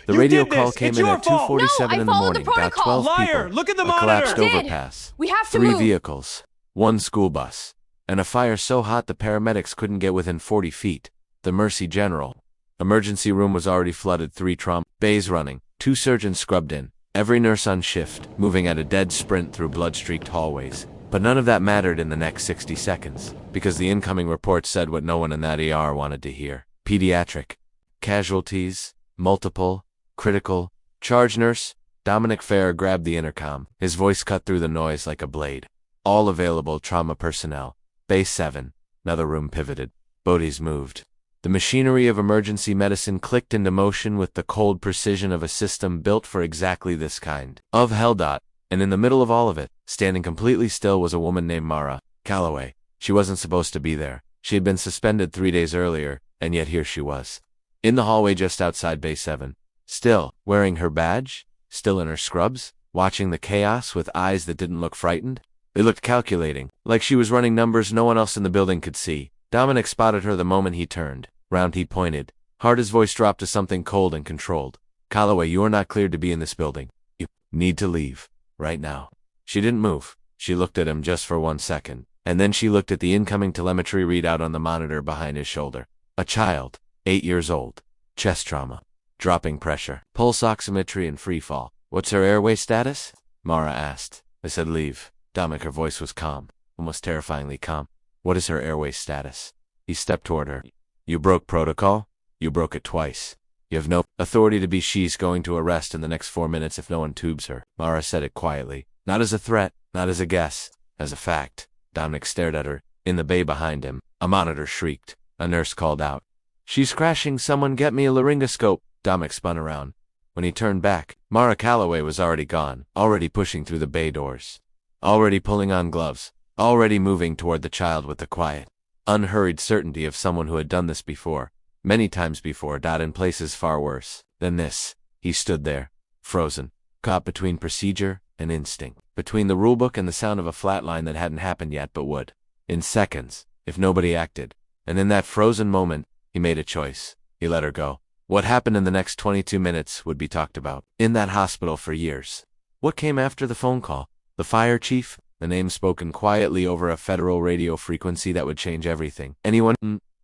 The You radio did call this! came It's in your at fault! 2:47 No, in the I followed the morning. Got protocol. 12 Liar! people. Look at the A monitor! collapsed I did. overpass. We have to 3 move. vehicles. 1 school bus. And a fire so hot the paramedics couldn't get within 40 feet. The Mercy General. Emergency room was already flooded. 3 trauma bays running. 2 surgeons scrubbed in. Every nurse on shift, moving at a dead sprint through blood-streaked hallways. But none of that mattered in the next 60 seconds, because the incoming report said what no one in that ER wanted to hear. Pediatric. Casualties. Multiple. Critical. Charge nurse. Dominic Fair grabbed the intercom. His voice cut through the noise like a blade. All available trauma personnel. Base 7. Another room pivoted. Bodies moved. The machinery of emergency medicine clicked into motion with the cold precision of a system built for exactly this kind of hell. And in the middle of all of it, standing completely still, was a woman named Mara Calloway. She wasn't supposed to be there. She had been suspended 3 days earlier, and yet here she was. In the hallway just outside Base 7. Still, wearing her badge, still in her scrubs, watching the chaos with eyes that didn't look frightened. They looked calculating, like she was running numbers no one else in the building could see. Dominic spotted her the moment he turned. Round he pointed. Hard his voice dropped to something cold and controlled. Calloway, you are not cleared to be in this building. You need to leave. Right now. She didn't move. She looked at him just for 1 second. And then she looked at the incoming telemetry readout on the monitor behind his shoulder. A child. 8 years old. Chest trauma. Dropping pressure. Pulse oximetry and free fall. What's her airway status? Mara asked. I said leave. Dominic, her voice was calm. Almost terrifyingly calm. What is her airway status? He stepped toward her. You broke protocol? You broke it twice. You have no authority to be. She's going to arrest in the next 4 minutes if no one tubes her. Mara said it quietly. Not as a threat, not as a guess, as a fact. Dominic stared at her. In the bay behind him, a monitor shrieked. A nurse called out. She's crashing. Someone get me a laryngoscope. Dominic spun around. When he turned back, Mara Calloway was already gone, already pushing through the bay doors, already pulling on gloves, already moving toward the child with the quiet, unhurried certainty of someone who had done this before, many times before, in places far worse than this. He stood there, frozen, caught between procedure and instinct, between the rulebook and the sound of a flatline that hadn't happened yet but would, in seconds, if nobody acted. And in that frozen moment, he made a choice. He let her go. What happened in the next 22 minutes would be talked about in that hospital for years. What came after the phone call? The fire chief? The name spoken quietly over a federal radio frequency that would change everything. Anyone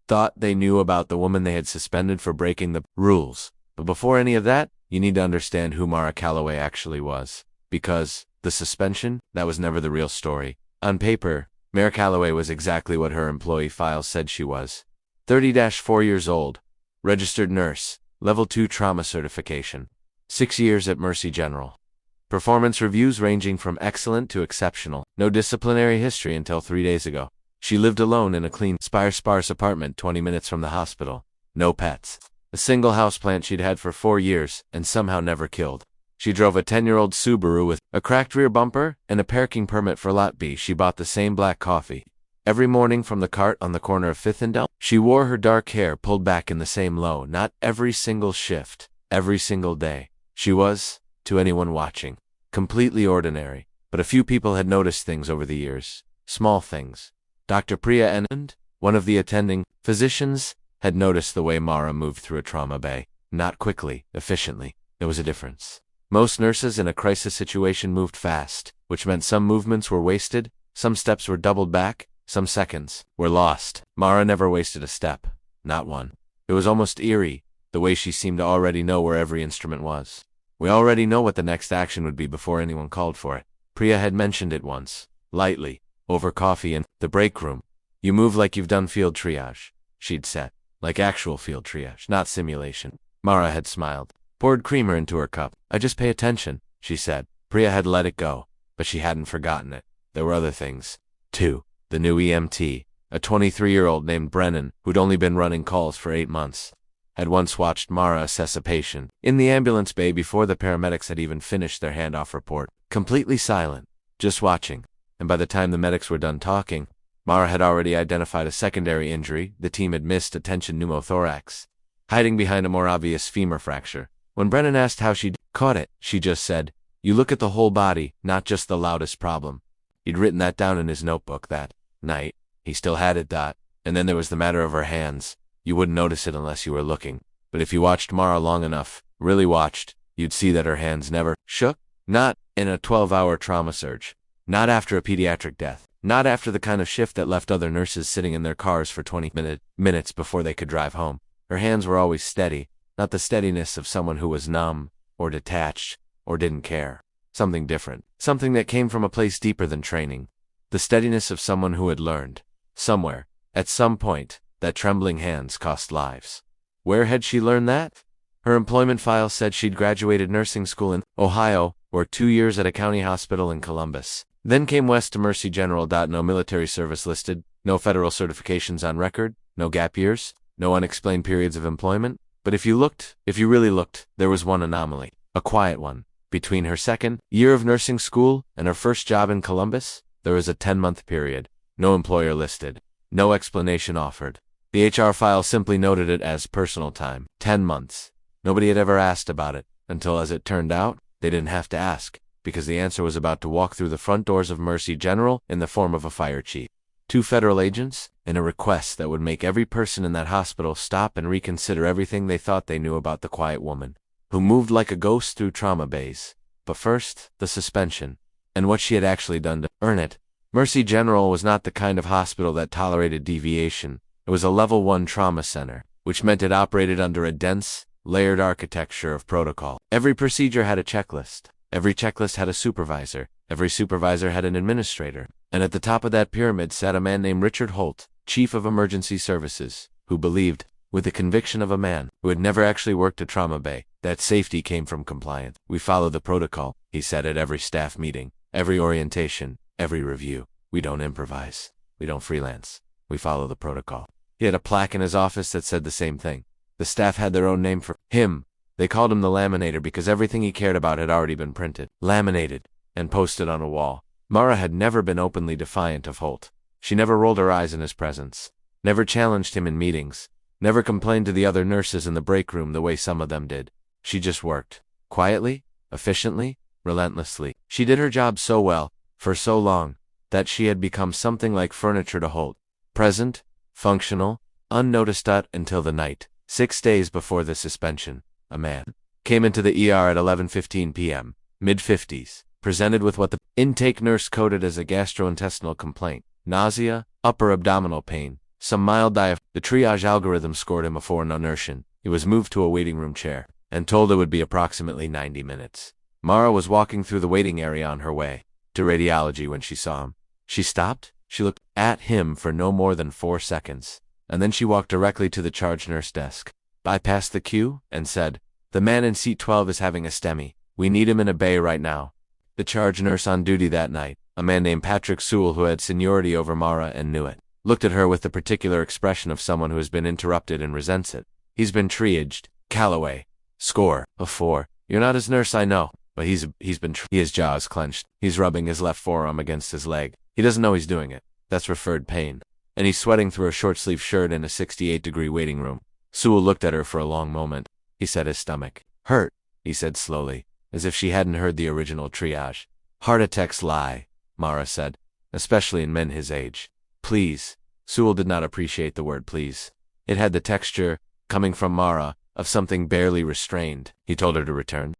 thought they knew about the woman they had suspended for breaking the rules. But before any of that, you need to understand who Mara Calloway actually was. Because the suspension, that was never the real story. On paper, Mara Calloway was exactly what her employee files said she was. 30-4 years old. Registered nurse. Level 2 trauma certification. 6 years at Mercy General. Performance reviews ranging from excellent to exceptional. No disciplinary history until 3 days ago. She lived alone in a clean, sparse apartment 20 minutes from the hospital. No pets. A single houseplant she'd had for 4 years and somehow never killed. She drove a 10-year-old Subaru with a cracked rear bumper and a parking permit for Lot B. She bought the same black coffee every morning from the cart on the corner of 5th and Del. She wore her dark hair pulled back in the same low, not every single shift, every single day. She was, to anyone watching, completely ordinary. But a few people had noticed things over the years. Small things. Dr. Priya Enand, one of the attending physicians, had noticed the way Mara moved through a trauma bay. Not quickly, efficiently. There was a difference. Most nurses in a crisis situation moved fast, which meant some movements were wasted, some steps were doubled back, some seconds were lost. Mara never wasted a step. Not one. It was almost eerie, the way she seemed to already know where every instrument was. We already know what the next action would be before anyone called for it. Priya had mentioned it once, lightly, over coffee in the break room. You move like you've done field triage, she'd said. Like actual field triage, not simulation. Mara had smiled, poured creamer into her cup. I just pay attention, she said. Priya had let it go, but she hadn't forgotten it. There were other things, too. The new EMT, a 23-year-old named Brennan, who'd only been running calls for 8 months, had once watched Mara assess a patient in the ambulance bay before the paramedics had even finished their handoff report. Completely silent, just watching. And by the time the medics were done talking, Mara had already identified a secondary injury. The team had missed a tension pneumothorax, hiding behind a more obvious femur fracture. When Brennan asked how she'd caught it, she just said, "You look at the whole body, not just the loudest problem." He'd written that down in his notebook that night. He still had it. And then there was the matter of her hands. You wouldn't notice it unless you were looking. But if you watched Mara long enough, really watched, you'd see that her hands never shook. Not in a 12-hour trauma surge. Not after a pediatric death. Not after the kind of shift that left other nurses sitting in their cars for 20 minutes before they could drive home. Her hands were always steady, not the steadiness of someone who was numb, or detached, or didn't care. Something different. Something that came from a place deeper than training. The steadiness of someone who had learned, somewhere, at some point, that trembling hands cost lives. Where had she learned that? Her employment file said she'd graduated nursing school in Ohio, or 2 years at a county hospital in Columbus. Then came west to Mercy General. No military service listed, no federal certifications on record, no gap years, no unexplained periods of employment. But if you really looked, there was one anomaly, a quiet one. Between her second year of nursing school and her first job in Columbus, there was a 10-month period. No employer listed. No explanation offered. The HR file simply noted it as personal time. 10 months. Nobody had ever asked about it, until, as it turned out, they didn't have to ask, because the answer was about to walk through the front doors of Mercy General in the form of a fire chief. 2 federal agents, and a request that would make every person in that hospital stop and reconsider everything they thought they knew about the quiet woman, who moved like a ghost through trauma bays. But first, the suspension, and what she had actually done to earn it. Mercy General was not the kind of hospital that tolerated deviation. It was a level 1 trauma center, which meant it operated under a dense, layered architecture of protocol. Every procedure had a checklist. Every checklist had a supervisor. Every supervisor had an administrator. And at the top of that pyramid sat a man named Richard Holt, Chief of Emergency Services, who believed, with the conviction of a man who had never actually worked a trauma bay, that safety came from compliance. We follow the protocol, he said at every staff meeting, every orientation, every review. We don't improvise. We don't freelance. We follow the protocol. He had a plaque in his office that said the same thing. The staff had their own name for him. They called him the laminator because everything he cared about had already been printed, laminated, and posted on a wall. Mara had never been openly defiant of Holt. She never rolled her eyes in his presence, never challenged him in meetings, never complained to the other nurses in the break room the way some of them did. She just worked, quietly, efficiently, relentlessly. She did her job so well, for so long, that she had become something like furniture to Holt. Present, functional, unnoticed until the night. 6 days before the suspension, a man came into the ER at 11:15 p.m., mid-50s, presented with what the intake nurse coded as a gastrointestinal complaint, nausea, upper abdominal pain, some mild diaphragm. The triage algorithm scored him a 4 on inertia. He was moved to a waiting room chair and told it would be approximately 90 minutes. Mara was walking through the waiting area on her way to radiology when she saw him. She stopped, she looked at him for no more than 4 seconds, and then she walked directly to the charge nurse desk, bypassed the queue, and said, "The man in seat 12 is having a STEMI. We need him in a bay right now." The charge nurse on duty that night, a man named Patrick Sewell who had seniority over Mara and knew it, looked at her with the particular expression of someone who has been interrupted and resents it. "He's been triaged, Calloway. Score of 4. You're not his nurse, I know, but he's been his jaws clenched. He's rubbing his left forearm against his leg. He doesn't know he's doing it. That's referred pain. And he's sweating through a short-sleeve shirt in a 68-degree waiting room." Sewell looked at her for a long moment. He said his stomach hurt, he said slowly, as if she hadn't heard the original triage. "Heart attacks lie," Mara said, "especially in men his age." "Please." Sewell did not appreciate the word please. It had the texture, coming from Mara, of something barely restrained. He told her to return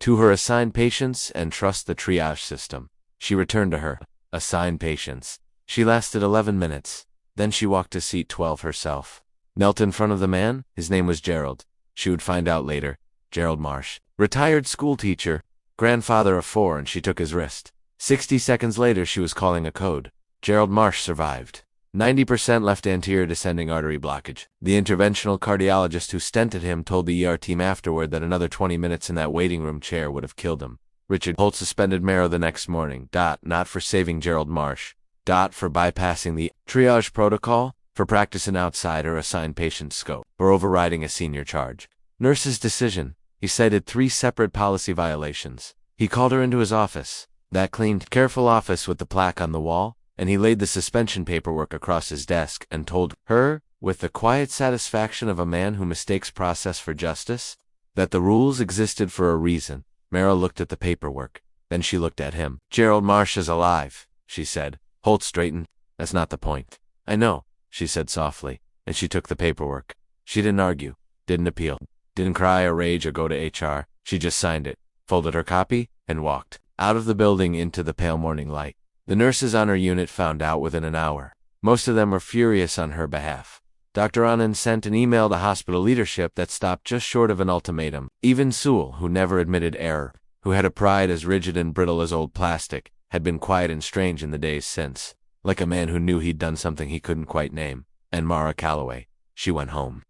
to her assigned patients and trust the triage system. She returned to her assigned patients. She lasted 11 minutes. Then she walked to seat 12 herself. Knelt in front of the man. His name was Gerald. She would find out later. Gerald Marsh. Retired school teacher. Grandfather of 4, and she took his wrist. 60 seconds later she was calling a code. Gerald Marsh survived. 90% left anterior descending artery blockage. The interventional cardiologist who stented him told the ER team afterward that another 20 minutes in that waiting room chair would have killed him. Richard Holt suspended Marrow the next morning. Not for saving Gerald Marsh. For bypassing the triage protocol, for practicing outside her assigned patient scope, for overriding a senior charge. Nurse's decision. He cited 3 separate policy violations. He called her into his office, that clean, careful office with the plaque on the wall, and he laid the suspension paperwork across his desk and told her, with the quiet satisfaction of a man who mistakes process for justice, that the rules existed for a reason. Mara looked at the paperwork. Then she looked at him. "Gerald Marsh is alive," she said. Holt straightened. "That's not the point." "I know," she said softly, and she took the paperwork. She didn't argue, didn't appeal, Didn't cry or rage or go to HR. She just signed it, folded her copy, and walked out of the building into the pale morning light. The nurses on her unit found out within an hour. Most of them were furious on her behalf. Dr. Anand sent an email to hospital leadership that stopped just short of an ultimatum. Even Sewell, who never admitted error, who had a pride as rigid and brittle as old plastic, had been quiet and strange in the days since, like a man who knew he'd done something he couldn't quite name. And Mara Calloway, she went home.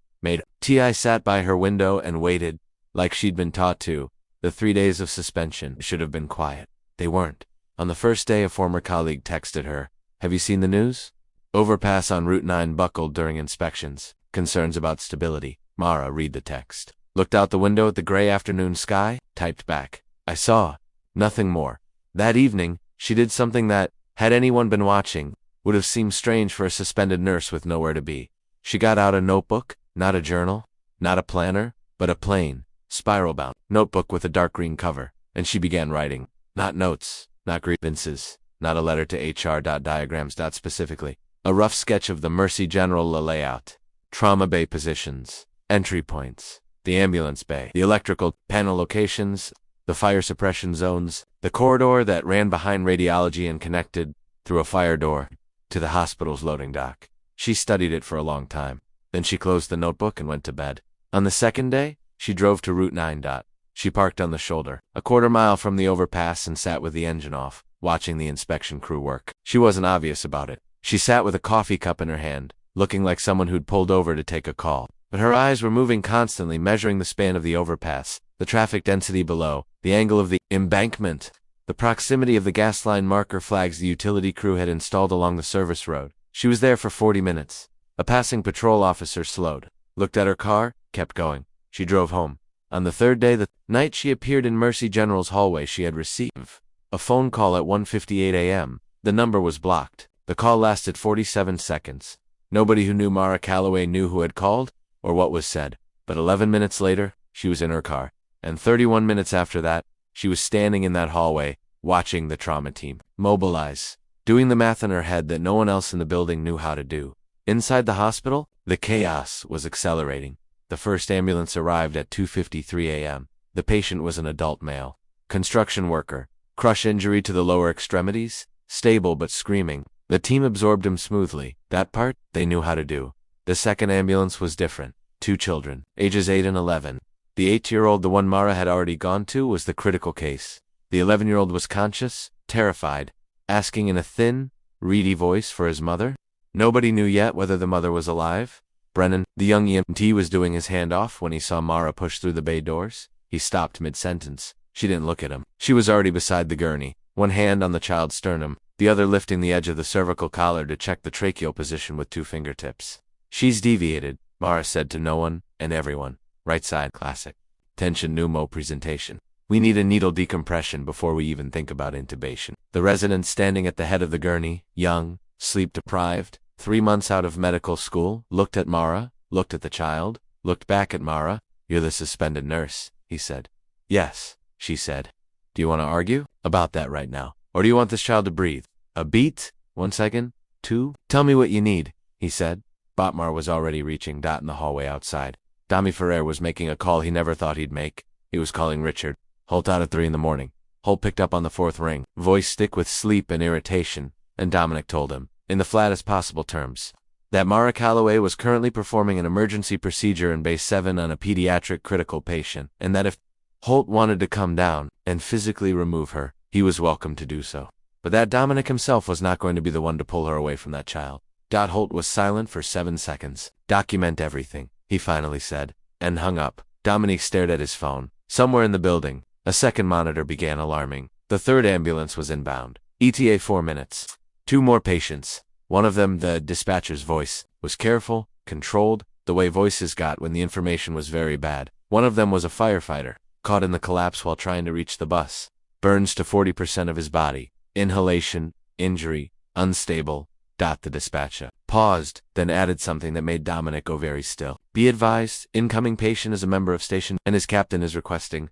T.I. sat by her window and waited, like she'd been taught to. The 3 days of suspension should have been quiet. They weren't. On the first day, a former colleague texted her, "Have you seen the news? Overpass on Route 9 buckled during inspections. Concerns about stability." Mara read the text. Looked out the window at the gray afternoon sky, typed back, "I saw." Nothing more. That evening, she did something that, had anyone been watching, would have seemed strange for a suspended nurse with nowhere to be. She got out a notebook, not a journal, not a planner, but a plain, spiral-bound notebook with a dark green cover, and she began writing. Not notes, not grievances, not a letter to HR. Diagrams. Specifically, a rough sketch of the Mercy General layout, trauma bay positions, entry points, the ambulance bay, the electrical panel locations, the fire suppression zones, the corridor that ran behind radiology and connected, through a fire door, to the hospital's loading dock. She studied it for a long time. Then she closed the notebook and went to bed. On the second day, she drove to Route 9. She parked on the shoulder, a quarter-mile from the overpass, and sat with the engine off, watching the inspection crew work. She wasn't obvious about it. She sat with a coffee cup in her hand, looking like someone who'd pulled over to take a call. But her eyes were moving constantly, measuring the span of the overpass, the traffic density below, the angle of the embankment, the proximity of the gas line marker flags the utility crew had installed along the service road. She was there for 40 minutes. A passing patrol officer slowed, looked at her car, kept going. She drove home. On the third day, the night she appeared in Mercy General's hallway, she had received a phone call at 1:58 a.m. The number was blocked. The call lasted 47 seconds. Nobody who knew Mara Calloway knew who had called or what was said. But 11 minutes later, she was in her car. And 31 minutes after that, she was standing in that hallway, watching the trauma team mobilize, doing the math in her head that no one else in the building knew how to do. Inside the hospital, the chaos was accelerating. The first ambulance arrived at 2:53 a.m. The patient was an adult male, construction worker, crush injury to the lower extremities, stable but screaming. The team absorbed him smoothly. That part, they knew how to do. The second ambulance was different. 2 children, ages 8 and 11. The 8-year-old, the one Mara had already gone to, was the critical case. The 11-year-old was conscious, terrified, asking in a thin, reedy voice for his mother. Nobody knew yet whether the mother was alive. Brennan, the young EMT, was doing his handoff when he saw Mara push through the bay doors. He stopped mid-sentence. She didn't look at him. She was already beside the gurney, one hand on the child's sternum, the other lifting the edge of the cervical collar to check the tracheal position with 2 fingertips. "She's deviated," Mara said to no one and everyone. Right side, classic. Tension pneumo presentation. "We need a needle decompression before we even think about intubation." The resident standing at the head of the gurney, young, sleep-deprived, 3 months out of medical school, looked at Mara, looked at the child, looked back at Mara. "You're the suspended nurse," he said. "Yes," she said. "Do you want to argue about that right now? Or do you want this child to breathe? A beat? 1 second? 2? Tell me what you need," he said. Botmar was already reaching in the hallway outside. Dami Ferrer was making a call he never thought he'd make. He was calling Richard. Holt out at 3 in the morning. Holt picked up on the 4th ring, voice thick with sleep and irritation, and Dominic told him, in the flattest possible terms, that Mara Calloway was currently performing an emergency procedure in Bay 7 on a pediatric critical patient, and that if Holt wanted to come down and physically remove her, he was welcome to do so. But that Dominic himself was not going to be the one to pull her away from that child. Holt was silent for 7 seconds. "Document everything," he finally said, and hung up. Dominic stared at his phone. Somewhere in the building, a second monitor began alarming. The 3rd ambulance was inbound. ETA 4 minutes. 2 more patients. One of them, the dispatcher's voice, was careful, controlled, the way voices got when the information was very bad. One of them was a firefighter, caught in the collapse while trying to reach the bus. Burns to 40% of his body. Inhalation, injury, unstable. The dispatcher paused, then added something that made Dominic go very still. "Be advised, incoming patient is a member of station, and his captain is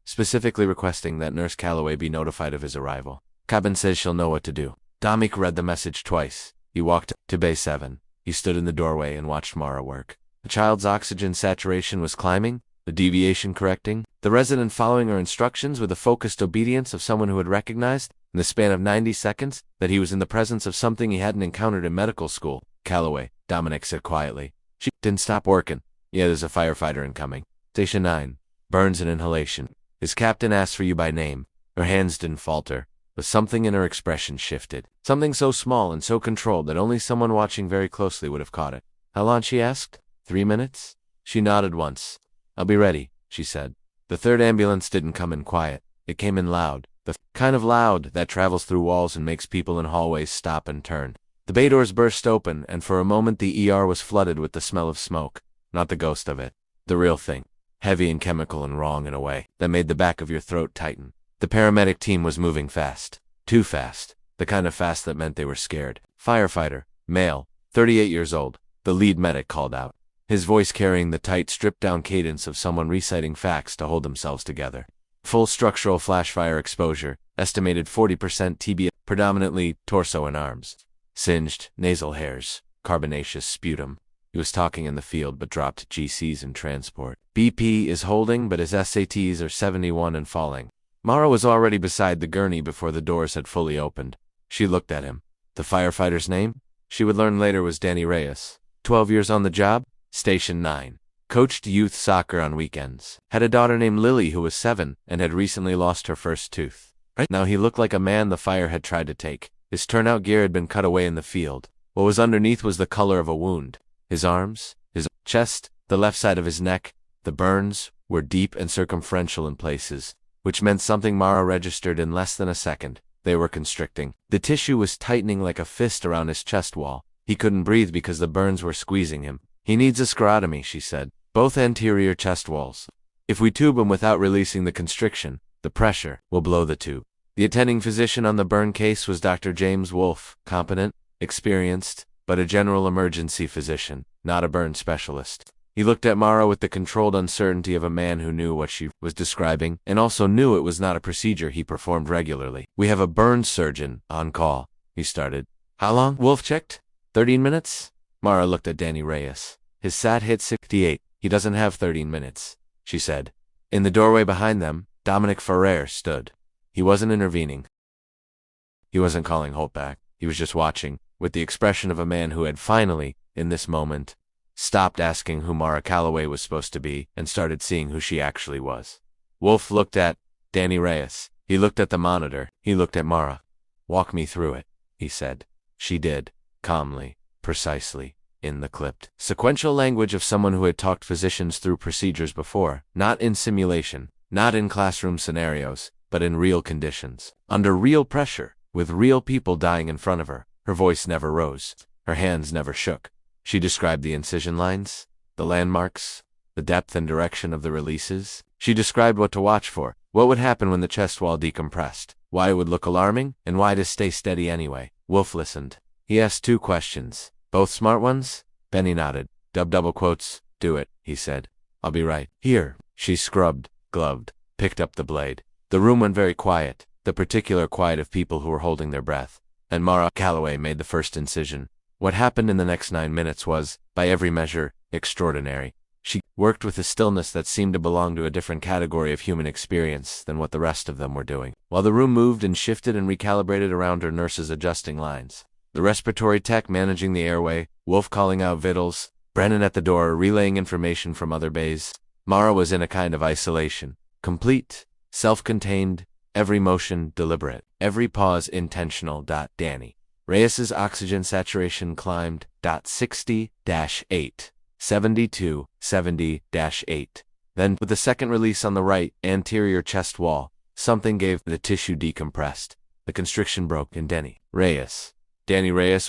specifically requesting that Nurse Calloway be notified of his arrival. Cabin says she'll know what to do." Dominic read the message twice. He walked to Bay 7. He stood in the doorway and watched Mara work. The child's oxygen saturation was climbing, The deviation correcting, the resident following her instructions with the focused obedience of someone who had recognized, in the span of 90 seconds, that he was in the presence of something he hadn't encountered in medical school. Calloway, Dominic said quietly. She didn't stop working. Yeah, there's a firefighter incoming. Station 9. Burns and inhalation. His captain asked for you by name. Her hands didn't falter, but something in her expression shifted. Something so small and so controlled that only someone watching very closely would have caught it. How long, she asked? 3 minutes? She nodded once. I'll be ready, she said. The third ambulance didn't come in quiet. It came in loud. The kind of loud that travels through walls and makes people in hallways stop and turn. The bay doors burst open, and for a moment the ER was flooded with the smell of smoke. Not the ghost of it. The real thing. Heavy and chemical and wrong in a way that made the back of your throat tighten. The paramedic team was moving fast. Too fast. The kind of fast that meant they were scared. Firefighter. Male. 38 years old. The lead medic called out, his voice carrying the tight, stripped-down cadence of someone reciting facts to hold themselves together. Full structural flash fire exposure, estimated 40% TBI, predominantly torso and arms. Singed, nasal hairs, carbonaceous sputum. He was talking in the field but dropped GCs in transport. BP is holding, but his SATs are 71 and falling. Mara was already beside the gurney before the doors had fully opened. She looked at him. The firefighter's name? She would learn later was Danny Reyes. 12 years on the job? Station 9. Coached youth soccer on weekends. Had a daughter named Lily who was 7 and had recently lost her first tooth. Right now he looked like a man the fire had tried to take. His turnout gear had been cut away in the field. What was underneath was the color of a wound. His arms, his chest, the left side of his neck, the burns, were deep and circumferential in places, which meant something Mara registered in less than a second. They were constricting. The tissue was tightening like a fist around his chest wall. He couldn't breathe because the burns were squeezing him. He needs a sclerotomy, she said. Both anterior chest walls. If we tube him without releasing the constriction, the pressure will blow the tube. The attending physician on the burn case was Dr. James Wolfe, competent, experienced, but a general emergency physician, not a burn specialist. He looked at Mara with the controlled uncertainty of a man who knew what she was describing and also knew it was not a procedure he performed regularly. We have a burn surgeon on call, he started. How long? Wolfe checked. 13 minutes? Mara looked at Danny Reyes. His SAT hit 68. He doesn't have 13 minutes, she said. In the doorway behind them, Dominic Ferrer stood. He wasn't intervening. He wasn't calling Holt back. He was just watching, with the expression of a man who had finally, in this moment, stopped asking who Mara Calloway was supposed to be and started seeing who she actually was. Wolfe looked at Danny Reyes. He looked at the monitor. He looked at Mara. Walk me through it, he said. She did, calmly, precisely, in the clipped, sequential language of someone who had talked physicians through procedures before, not in simulation, not in classroom scenarios, but in real conditions, under real pressure, with real people dying in front of her. Her voice never rose. Her hands never shook. She described the incision lines, the landmarks, the depth and direction of the releases. She described what to watch for, what would happen when the chest wall decompressed, why it would look alarming, and why to stay steady anyway. Wolfe listened. He asked 2 questions. Both smart ones? Benny nodded. Double quotes. Do it, he said. I'll be right here. She scrubbed, gloved, picked up the blade. The room went very quiet, the particular quiet of people who were holding their breath. And Mara Calloway made the first incision. What happened in the next 9 minutes was, by every measure, extraordinary. She worked with a stillness that seemed to belong to a different category of human experience than what the rest of them were doing. While the room moved and shifted and recalibrated around her, nurses adjusting lines. The respiratory tech managing the airway, Wolfe calling out vitals, Brennan at the door relaying information from other bays. Mara was in a kind of isolation. Complete, self-contained, every motion deliberate, every pause intentional. Danny Reyes's oxygen saturation climbed. 60-8, 72-70-8. Then, with the second release on the right anterior chest wall, something gave. The tissue decompressed. The constriction broke, and Danny Reyes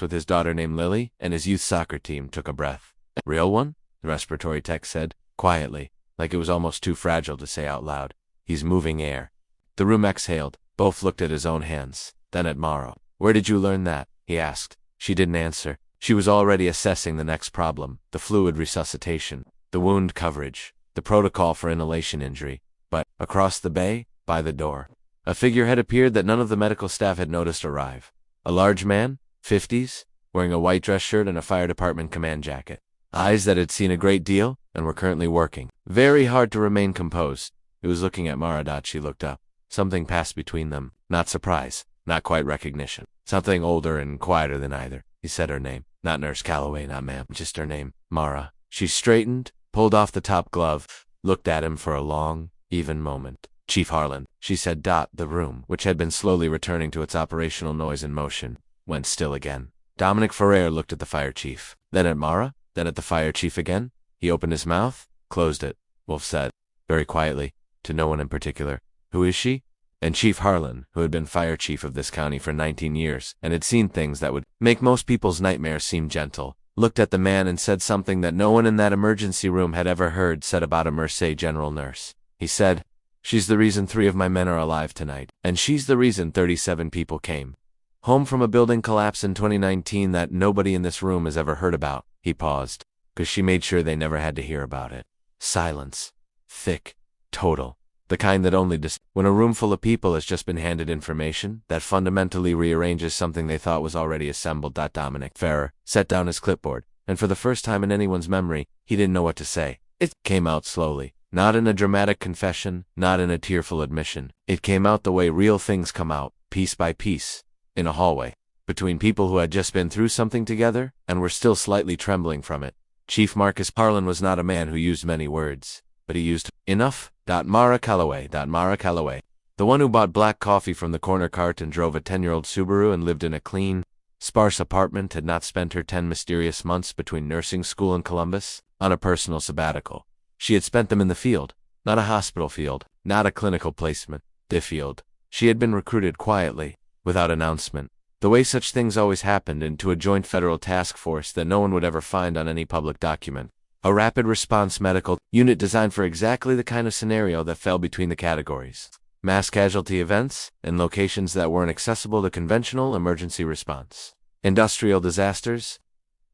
with his daughter named Lily and his youth soccer team took a breath. Real one? The respiratory tech said, quietly, like it was almost too fragile to say out loud. He's moving air. The room exhaled. Both looked at his own hands, then at Mara. Where did you learn that? He asked. She didn't answer. She was already assessing the next problem, the fluid resuscitation, the wound coverage, the protocol for inhalation injury. But, across the bay, by the door, a figure had appeared that none of the medical staff had noticed arrive. A large man, 50s, wearing a white dress shirt and a fire department command jacket. eyes that had seen a great deal and were currently working very hard to remain composed. He was looking at Mara. She looked up. Something passed between them. Not surprise, not quite recognition. Something older and quieter than either. He said her name. Not Nurse Calloway, not ma'am, just her name. Mara. She straightened, pulled off the top glove, looked at him for a long, even moment. Chief Harlan, she said. The room, which had been slowly returning to its operational noise and motion, went still again. Dominic Ferrer looked at the fire chief, then at Mara, then at the fire chief again. He opened his mouth, closed it. Wolf said, very quietly, to no one in particular, "Who is she?" And Chief Harlan, who had been fire chief of this county for 19 years and had seen things that would make most people's nightmares seem gentle, looked at the man and said something that no one in that emergency room had ever heard said about a Merced general nurse. He said, "She's the reason 3 of my men are alive tonight, and she's the reason 37 people came home from a building collapse in 2019 that nobody in this room has ever heard about." He paused, because she made sure they never had to hear about it. Silence. Thick. Total. The kind that only when a room full of people has just been handed information that fundamentally rearranges something they thought was already assembled. Dominic Ferrer set down his clipboard, and for the first time in anyone's memory, he didn't know what to say. It came out slowly, not in a dramatic confession, not in a tearful admission. It came out the way real things come out, piece by piece, in a hallway, between people who had just been through something together and were still slightly trembling from it. Chief Marcus Harlan was not a man who used many words, but he used enough. Mara Calloway, the one who bought black coffee from the corner cart and drove a 10-year-old Subaru and lived in a clean, sparse apartment, had not spent her 10 mysterious months between nursing school and Columbus on a personal sabbatical. She had spent them in the field, not a hospital field, not a clinical placement, the field. She had been recruited quietly, without announcement, the way such things always happened, into a joint federal task force that no one would ever find on any public document. A rapid response medical unit designed for exactly the kind of scenario that fell between the categories: mass casualty events and locations that weren't accessible to conventional emergency response, industrial disasters,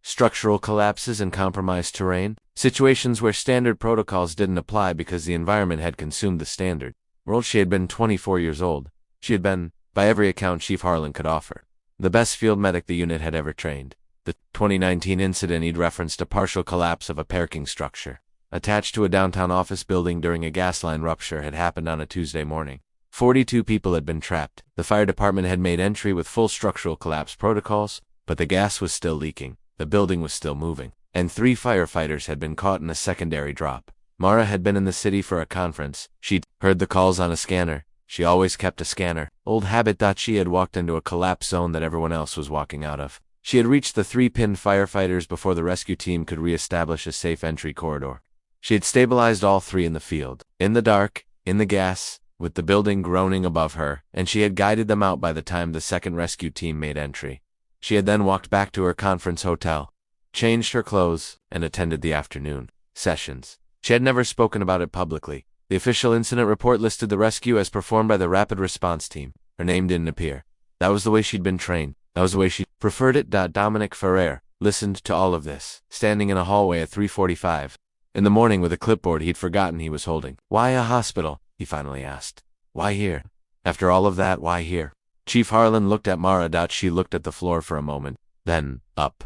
structural collapses in compromised terrain, situations where standard protocols didn't apply because the environment had consumed the standard world. She had been 24 years old. She had been, by every account Chief Harlan could offer, the best field medic the unit had ever trained. The 2019 incident he'd referenced, a partial collapse of a parking structure attached to a downtown office building during a gas line rupture, had happened on a Tuesday morning. 42 people had been trapped. The fire department had made entry with full structural collapse protocols, but the gas was still leaking, the building was still moving, and 3 firefighters had been caught in a secondary drop. Mara had been in the city for a conference. She'd heard the calls on a scanner. She always kept a scanner. Old habit. She had walked into a collapse zone that everyone else was walking out of. She had reached the 3 pinned firefighters before the rescue team could re-establish a safe entry corridor. She had stabilized all 3 in the field, in the dark, in the gas, with the building groaning above her, and she had guided them out by the time the second rescue team made entry. She had then walked back to her conference hotel, changed her clothes, and attended the afternoon sessions. She had never spoken about it publicly. The official incident report listed the rescue as performed by the rapid response team. Her name didn't appear. That was the way she'd been trained. That was the way she preferred it. Dominic Ferrer listened to all of this, standing in a hallway at 3:45 in the morning with a clipboard he'd forgotten he was holding. "Why a hospital?" he finally asked. "Why here? After all of that, why here?" Chief Harlan looked at Mara. She looked at the floor for a moment, then up.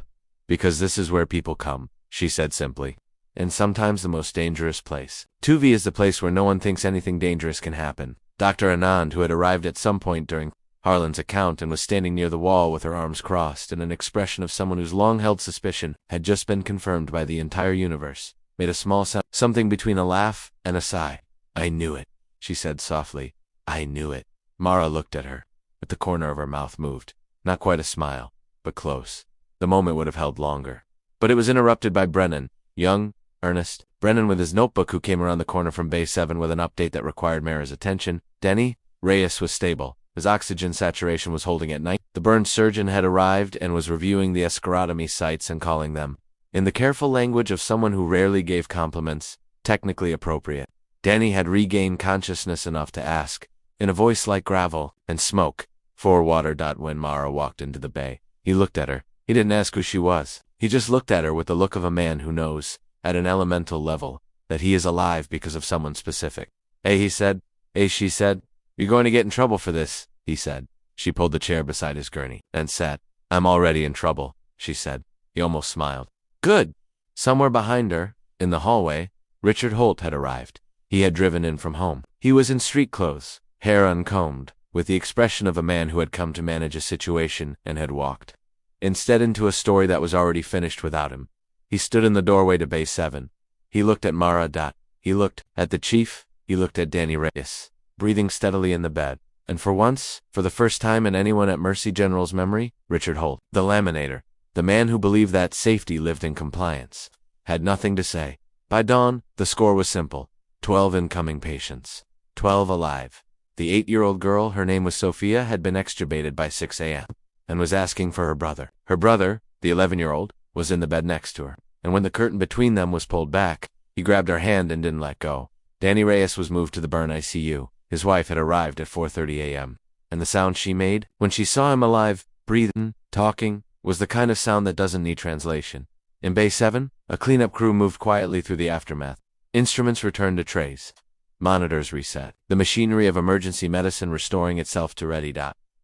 "Because this is where people come," she said simply. "And sometimes the most dangerous place. 2V is the place where no one thinks anything dangerous can happen." Dr. Anand, who had arrived at some point during Harlan's account and was standing near the wall with her arms crossed and an expression of someone whose long-held suspicion had just been confirmed by the entire universe, made a small sound, something between a laugh and a sigh. "I knew it," she said softly. "I knew it." Mara looked at her, but the corner of her mouth moved. Not quite a smile, but close. The moment would have held longer. But it was interrupted by Brennan, young, earnest, Brennan with his notebook, who came around the corner from Bay 7 with an update that required Mara's attention. Denny Reyes was stable. His oxygen saturation was holding at 90. The burn surgeon had arrived and was reviewing the escharotomy sites and calling them, in the careful language of someone who rarely gave compliments, technically appropriate. Danny had regained consciousness enough to ask, in a voice like gravel and smoke, "For water." When Mara walked into the bay, he looked at her. He didn't ask who she was. He just looked at her with the look of a man who knows, at an elemental level, that he is alive because of someone specific. "Hey," he said. "Hey," she said. "You're going to get in trouble for this," he said. She pulled the chair beside his gurney and sat. "I'm already in trouble," she said. He almost smiled. "Good," Somewhere behind her, in the hallway, Richard Holt had arrived. He had driven in from home. He was in street clothes, hair uncombed, with the expression of a man who had come to manage a situation and had walked instead into a story that was already finished without him. He stood in the doorway to Bay 7. He looked at Mara. He looked at the chief. He looked at Danny Reyes, breathing steadily in the bed. And for once, for the first time in anyone at Mercy General's memory, Richard Holt, the laminator, the man who believed that safety lived in compliance, had nothing to say. By dawn, the score was simple. 12 incoming patients. 12 alive. The 8-year-old girl, her name was Sophia, had been extubated by 6 a.m. and was asking for her brother. Her brother, the 11-year-old, was in the bed next to her. And when the curtain between them was pulled back, he grabbed her hand and didn't let go. Danny Reyes was moved to the burn ICU. His wife had arrived at 4:30 a.m. And the sound she made, when she saw him alive, breathing, talking, was the kind of sound that doesn't need translation. In Bay 7, a cleanup crew moved quietly through the aftermath. Instruments returned to trays. Monitors reset. The machinery of emergency medicine restoring itself to ready.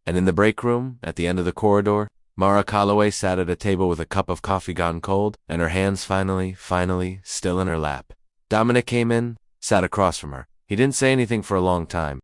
And in the break room, at the end of the corridor, Mara Calloway sat at a table with a cup of coffee gone cold, and her hands finally, still in her lap. Dominic came in, sat across from her. He didn't say anything for a long time.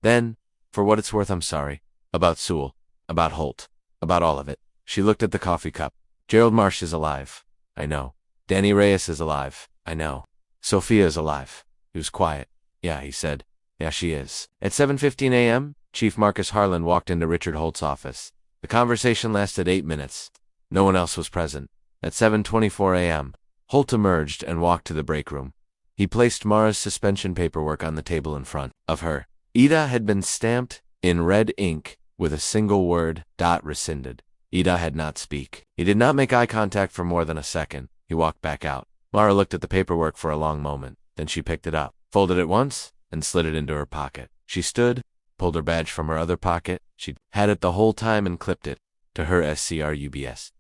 Then, for what it's worth, I'm sorry. About Sewell. About Holt. About all of it. She looked at the coffee cup. Gerald Marsh is alive. I know. Danny Reyes is alive. I know. Sophia is alive. He was quiet. Yeah, he said. Yeah, she is. At 7:15 a.m., Chief Marcus Harlan walked into Richard Holt's office. The conversation lasted 8 minutes. No one else was present. At 7:24 a.m., Holt emerged and walked to the break room. He placed Mara's suspension paperwork on the table in front of her. Ida had been stamped in red ink with a single word, rescinded. Ida had not speak. He did not make eye contact for more than a second. He walked back out. Mara looked at the paperwork for a long moment. Then she picked it up, folded it once, and slid it into her pocket. She stood, pulled her badge from her other pocket. She'd had it the whole time and clipped it to her SCRUBS.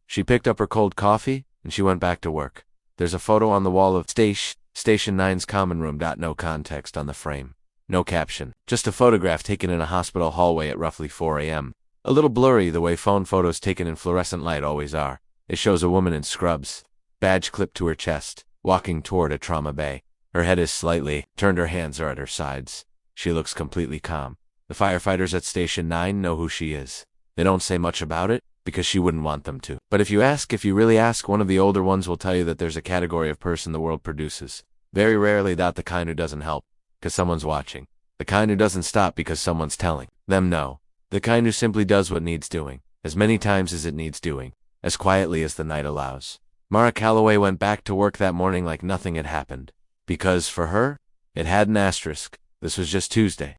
She picked up her cold coffee, and she went back to work. There's a photo on the wall of Station 9's common room. No context on the frame. No caption. Just a photograph taken in a hospital hallway at roughly 4 a.m. A little blurry the way phone photos taken in fluorescent light always are. It shows a woman in scrubs, badge clipped to her chest, walking toward a trauma bay. Her head is slightly turned, her hands are at her sides. She looks completely calm. The firefighters at Station 9 know who she is. They don't say much about it, because she wouldn't want them to. But if you really ask, one of the older ones will tell you that there's a category of person the world produces. Very rarely the kind who doesn't help, because someone's watching. The kind who doesn't stop because someone's telling them no. The kind who simply does what needs doing, as many times as it needs doing, as quietly as the night allows. Mara Calloway went back to work that morning like nothing had happened. Because, for her, it had an asterisk. This was just Tuesday.